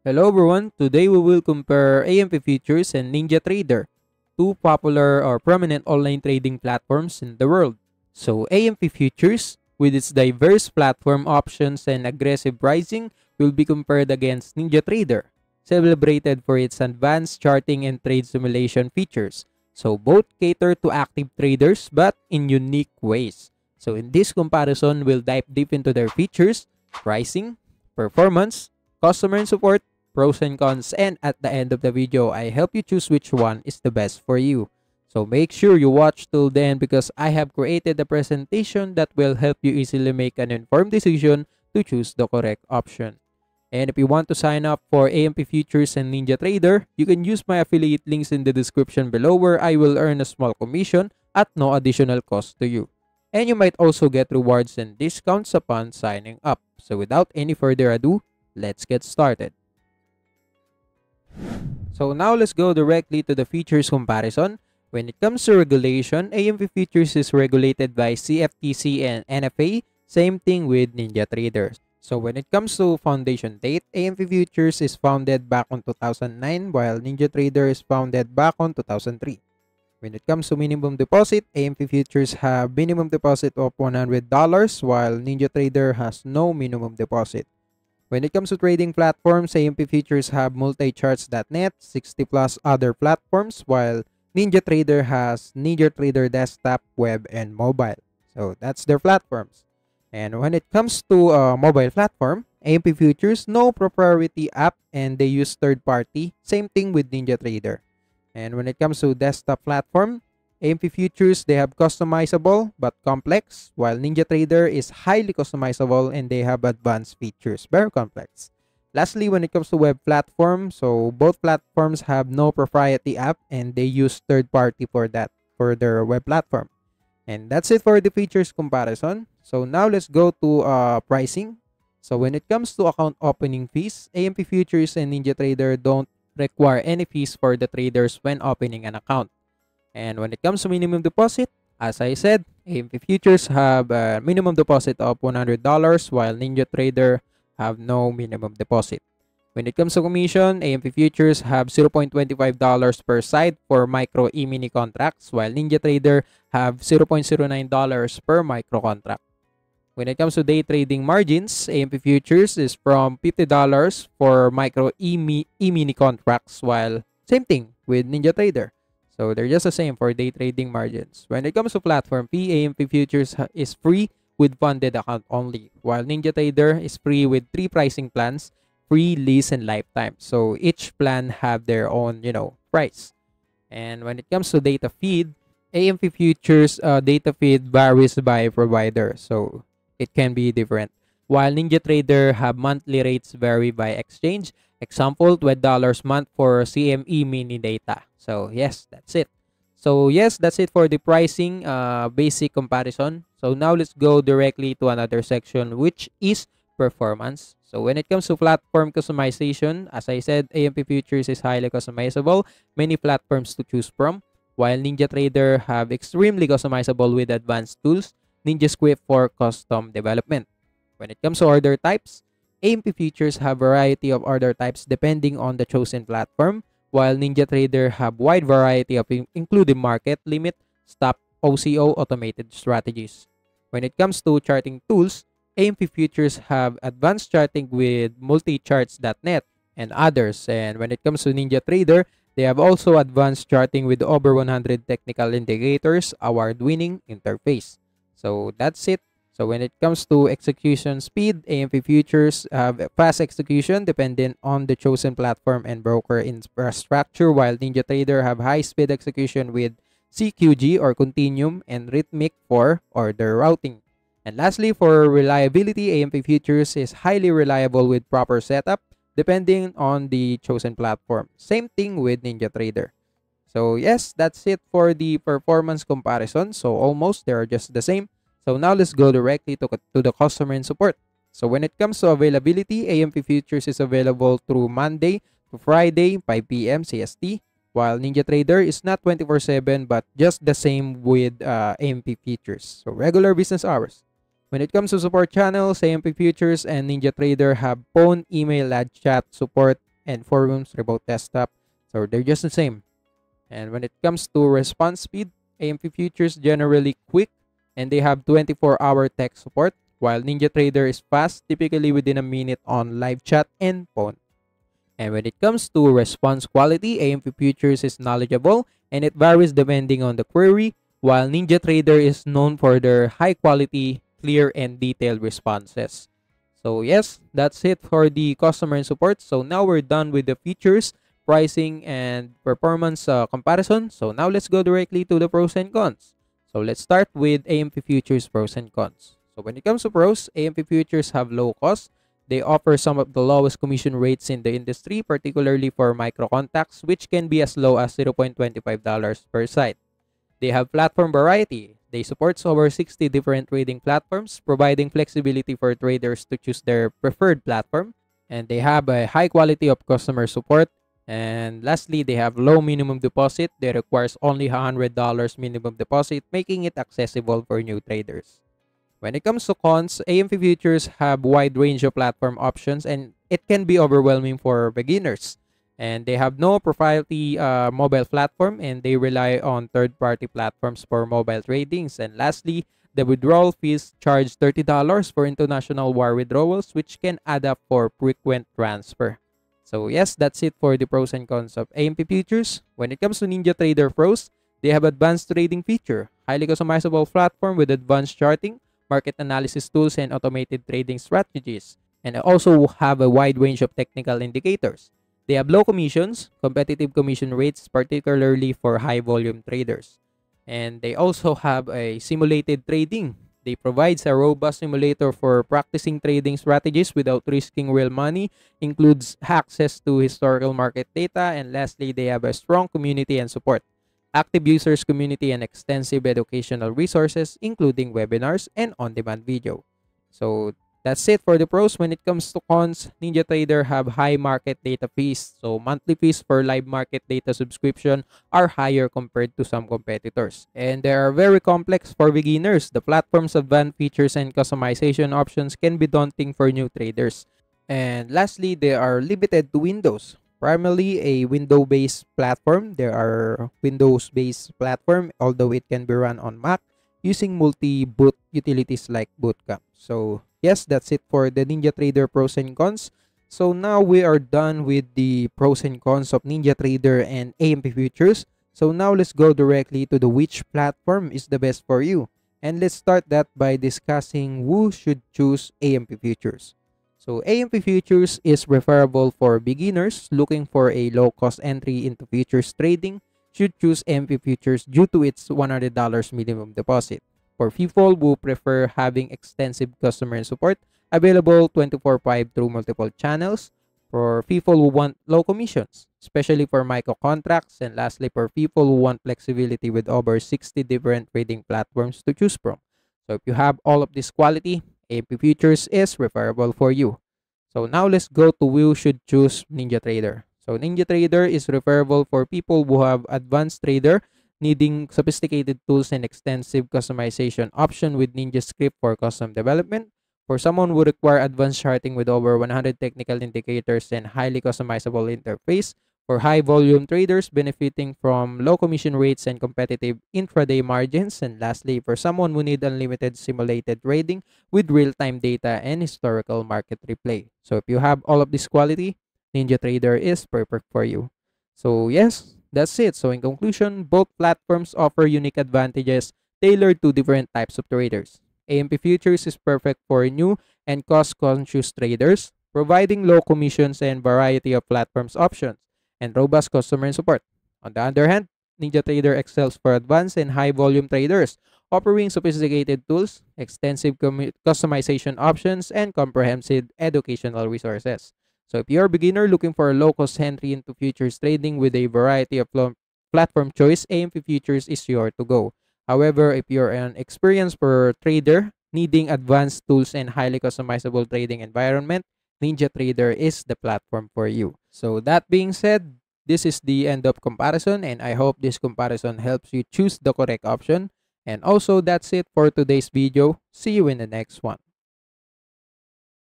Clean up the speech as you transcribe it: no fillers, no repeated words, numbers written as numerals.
Hello everyone, today we will compare AMP Futures and NinjaTrader, two popular or prominent online trading platforms in the world. So AMP Futures, with its diverse platform options and aggressive pricing, will be compared against NinjaTrader, celebrated for its advanced charting and trade simulation features. So both cater to active traders but in unique ways. So in this comparison, we'll dive deep into their features, pricing, performance, customer support, pros and cons, and at the end of the video, I help you choose which one is the best for you. So make sure you watch till the end because I have created a presentation that will help you easily make an informed decision to choose the correct option. And if you want to sign up for AMP Futures and NinjaTrader, you can use my affiliate links in the description below where I will earn a small commission at no additional cost to you. And you might also get rewards and discounts upon signing up. So without any further ado, let's get started. So now let's go directly to the features comparison. When it comes to regulation, AMP Futures is regulated by CFTC and NFA. Same thing with NinjaTrader. So when it comes to foundation date, AMP Futures is founded back on 2009 while NinjaTrader is founded back on 2003. When it comes to minimum deposit, AMP Futures have minimum deposit of $100 while NinjaTrader has no minimum deposit. When it comes to trading platforms, AMP Futures have multicharts.net, 60 plus other platforms, while NinjaTrader has NinjaTrader desktop, web, and mobile. So that's their platforms. And when it comes to mobile platform, AMP Futures, no proprietary app and they use third party. Same thing with NinjaTrader. And when it comes to desktop platform, AMP Futures, they have customizable but complex, while NinjaTrader is highly customizable and they have advanced features, very complex. Lastly, when it comes to web platform, so both platforms have no proprietary app and they use third party for that, for their web platform. And that's it for the features comparison. So now let's go to pricing. So when it comes to account opening fees, AMP Futures and NinjaTrader don't require any fees for the traders when opening an account. And when it comes to minimum deposit, as I said, AMP Futures have a minimum deposit of $100 while NinjaTrader have no minimum deposit. When it comes to commission, AMP Futures have $0.25 per side for micro e-mini contracts while NinjaTrader have $0.09 per micro contract. When it comes to day trading margins, AMP Futures is from $50 for micro e-mini contracts while same thing with NinjaTrader. So they're just the same for day trading margins. When it comes to platform fee, AMP Futures is free with funded account only, while NinjaTrader is free with 3 pricing plans, free, lease, and lifetime. So each plan have their own, price. And when it comes to data feed, AMP Futures data feed varies by provider, so it can be different. While NinjaTrader have monthly rates vary by exchange. Example, $12 month for CME mini data. So yes, that's it. So yes, that's it for the pricing basic comparison. So now let's go directly to another section, which is performance. So when it comes to platform customization, as I said, AMP Futures is highly customizable, many platforms to choose from, while NinjaTrader have extremely customizable with advanced tools, NinjaScript for custom development. When it comes to order types, AMP Futures have variety of order types depending on the chosen platform, while NinjaTrader have wide variety of including market, limit, stop, OCO, automated strategies. When it comes to charting tools, AMP Futures have advanced charting with multicharts.net and others. And when it comes to NinjaTrader, they have also advanced charting with over 100 technical indicators, award-winning interface. So that's it. So when it comes to execution speed, AMP Futures have fast execution dependent on the chosen platform and broker infrastructure, while NinjaTrader have high-speed execution with CQG or Continuum and Rhythmic for order routing. And lastly, for reliability, AMP Futures is highly reliable with proper setup depending on the chosen platform. Same thing with NinjaTrader. So yes, that's it for the performance comparison. So almost they are just the same. So now let's go directly to the customer and support. So when it comes to availability, AMP Futures is available through Monday to Friday, 5 p.m. CST, while NinjaTrader is not 24/7 but just the same with AMP Futures. So regular business hours. When it comes to support channels, AMP Futures and NinjaTrader have phone, email, and chat support and forums, remote desktop. So they're just the same. And when it comes to response speed, AMP Futures generally quick and they have 24-hour tech support, while NinjaTrader is fast, typically within a minute on live chat and phone. And when it comes to response quality, AMP Futures is knowledgeable and it varies depending on the query, while NinjaTrader is known for their high quality, clear, and detailed responses. So yes, that's it for the customer support. So now we're done with the features, pricing, and performance comparison. So now let's go directly to the pros and cons. So let's start with AMP Futures pros and cons. So when it comes to pros, AMP Futures have low cost. They offer some of the lowest commission rates in the industry, particularly for micro contacts, which can be as low as $0.25 per site. They have platform variety. They support over 60 different trading platforms, providing flexibility for traders to choose their preferred platform. And they have a high quality of customer support. And lastly, they have low minimum deposit. They requires only $100 minimum deposit, making it accessible for new traders. When it comes to cons, AMP Futures have wide range of platform options and it can be overwhelming for beginners. And they have no proprietary mobile platform and they rely on third-party platforms for mobile tradings. And lastly, the withdrawal fees charge $30 for international wire withdrawals, which can add up for frequent transfer. So yes, that's it for the pros and cons of AMP Futures. When it comes to NinjaTrader pros, they have advanced trading feature, highly customizable platform with advanced charting, market analysis tools, and automated trading strategies. And also have a wide range of technical indicators. They have low commissions, competitive commission rates, particularly for high volume traders. And they also have a simulated trading. They provide a robust simulator for practicing trading strategies without risking real money, includes access to historical market data, and lastly, they have a strong community and support. Active users community and extensive educational resources, including webinars and on-demand video. So that's it for the pros. When it comes to cons, NinjaTrader have high market data fees. So monthly fees for live market data subscription are higher compared to some competitors. And they are very complex for beginners. The platform's advanced features and customization options can be daunting for new traders. And lastly, they are limited to Windows. Primarily a Windows-based platform. There are Windows-based platform, although it can be run on Mac using multi-boot utilities like Bootcamp. So yes, that's it for the NinjaTrader pros and cons. So now we are done with the pros and cons of NinjaTrader and AMP Futures. So now let's go directly to the which platform is the best for you. And let's start that by discussing who should choose AMP Futures. So AMP Futures is preferable for beginners looking for a low-cost entry into futures trading. Should choose AMP Futures due to its $100 minimum deposit. For people who prefer having extensive customer support, available 24/5 through multiple channels. For people who want low commissions, especially for micro contracts. And lastly, for people who want flexibility with over 60 different trading platforms to choose from. So if you have all of this quality, AMP Futures is preferable for you. So now let's go to who should choose NinjaTrader. So NinjaTrader is preferable for people who have advanced trader needing sophisticated tools and extensive customization option with NinjaScript for custom development. For someone who require advanced charting with over 100 technical indicators and highly customizable interface. For high volume traders benefiting from low commission rates and competitive intraday margins. And lastly, for someone who need unlimited simulated trading with real-time data and historical market replay. So if you have all of this quality, NinjaTrader is perfect for you. So yes, that's it. So in conclusion, both platforms offer unique advantages tailored to different types of traders. AMP Futures is perfect for new and cost-conscious traders, providing low commissions and variety of platforms options and robust customer support. On the other hand, NinjaTrader excels for advanced and high-volume traders, offering sophisticated tools, extensive customization options, and comprehensive educational resources. So if you're a beginner looking for a low-cost entry into futures trading with a variety of platform choice, AMP Futures is your to go. However, if you're an experienced trader needing advanced tools and highly customizable trading environment, NinjaTrader is the platform for you. So that being said, this is the end of comparison and I hope this comparison helps you choose the correct option. And also that's it for today's video. See you in the next one.